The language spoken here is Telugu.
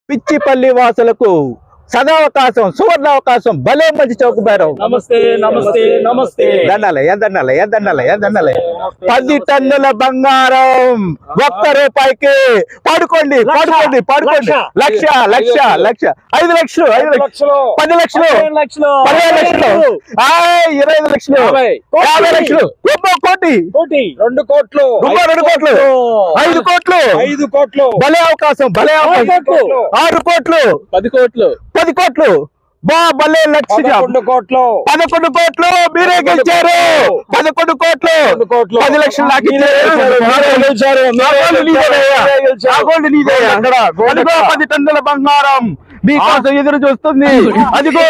పిచ్చిపల్లి వాసులకు సదావకాశం, సువర్ణావకాశం, భలే మంచి చౌక బేరం. నమస్తే నమస్తే నమస్తే. దండాలయ్య 10 టన్నుల బంగారం 1 రూపాయికి. పాడుకోండి పాడుకోండి పాడుకోండి. లక్ష లక్ష లక్ష 5 లక్షలు 10 లక్షలు 15 లక్షలు 25 లక్షలు 50 లక్షలు 1 కోటి 2 కోట్లు 2 కోట్లు 5 కోట్లు 5 కోట్లు భలే అవకాశం 6 కోట్లు 10 కోట్లు భలే లక్ష 11 కోట్లు 11 కోట్లు మీరే గెలిచారు. 11 కోట్లు 10 లక్షలు నాకు ఇచ్చారు. నా గోల్డ్ నీదయ్యా. అదిగో 10 టన్నుల బంగారం మీకోసం ఎదురు చూస్తుంది. అదిగో